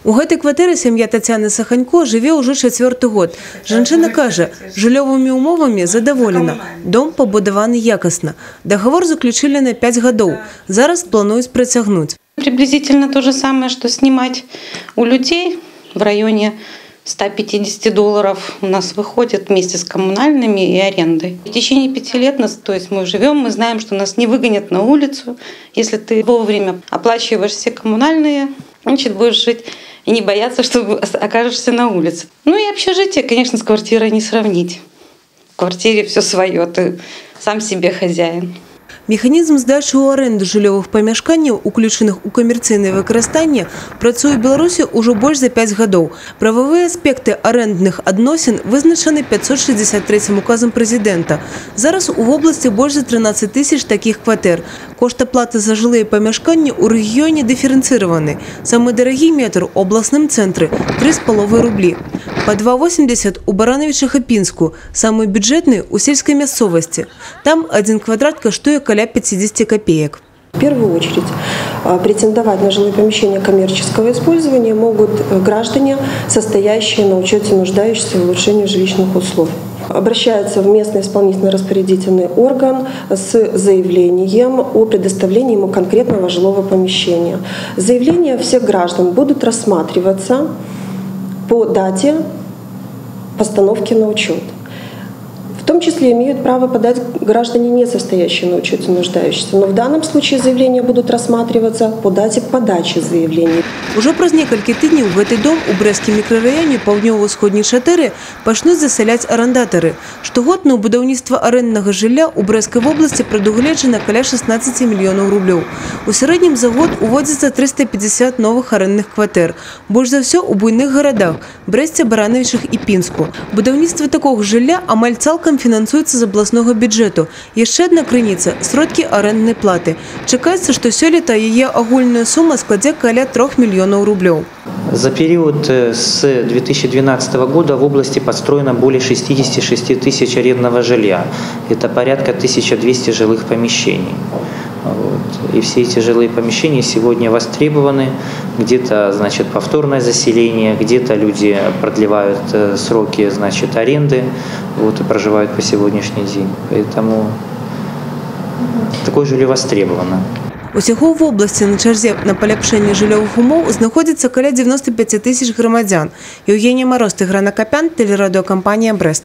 У гэтай кватэры сям'я Тацяны Саханько жыве ўжо 4-й год. Жанчына кажа, жыллёвымі умовамі задаволена. Дом пабудаваны якасна. Договор заключили на 5 гадоў. Зараз плануюць працягнуць. Приблизительно то же самое, что снимать у людей в районе $150 у нас выходит вместе с коммунальными и арендой. В течение 5 лет мы живем, мы знаем, что нас не выгонят на улицу. Если ты вовремя оплачиваешь все коммунальные, значит, будешь жить и не бояться, что окажешься на улице. Ну и общежитие, конечно, с квартирой не сравнить. В квартире все свое, ты сам себе хозяин. Механізм здачы ў аренду жыллёвых памяшканняў, уключаных у камерцыйнае выкарыстанне, працуе ў Беларусі ўжо больш за 5 гадоў. Прававыя аспекты арэндных адносін вызначаны 563 указам прэзідэнта. Зараз у вобласці больш за 13 000 такіх кватэр. Кошт аплаты за жылыя памяшканні ў рэгіёне дыферэнцыраваны. Самы дарагі метр у абласным цэнтры – 3,5 рублі. Па 2,80 у Барановичах і Пінску, самы бюджэтны у сельскай мясцовасці. Там 1 квадрат каштуе каля 50 копеек. В первую очередь претендовать на жилые помещения коммерческого использования могут граждане, состоящие на учете нуждающихся в улучшении жилищных условий. Обращаются в местный исполнительно-распорядительный орган с заявлением о предоставлении ему конкретного жилого помещения. Заявления всех граждан будут рассматриваться по дате постановки на учет. В том числе имеют право подать граждане, не состоящие на учете нуждающихся. Но в данном случае заявления будут рассматриваться по дате подачи заявлений. Уже праз некалькі тыдняў гэты дом у брэсцкім мікрараёне паўднёва-ўсходняй Шатэры пачнуць засяляць арандатары. Штогод на будаўніцтва арэнднага жылля ў Брэсцкай вобласці прадугледжана каля 16 мільёнаў рублёў. У сярэднім за год уводзіцца 350 новых арэндных кватэр. Больш за ўсё у буйных гарадах – Брэсце, Барановичах і Пінску. Будаўніцтва такога жылля амаль цалкам фінансуецца з абласнога бюджэту. Яшчэ адна крыніца – сродкі арэнднай платы. Чакаецца, што сёлета яе агульная сума складзе каля 3 мільёнаў рублёў. За период с 2012 года в области построено более 66 тысяч арендного жилья. Это порядка 1200 жилых помещений. И все эти жилые помещения сегодня востребованы. Где-то, значит, повторное заселение, где-то люди продлевают сроки, значит, аренды, и проживают по сегодняшний день. Поэтому такое жилье востребовано. Усяго в обласці на чарзе на паляпшэнне жыллёвых умоў знаходзіцца каля 95 000 грамадзян. Еўгенія Мароз, Тыгран Акапян, тэлерадыёкампанія «Брэст».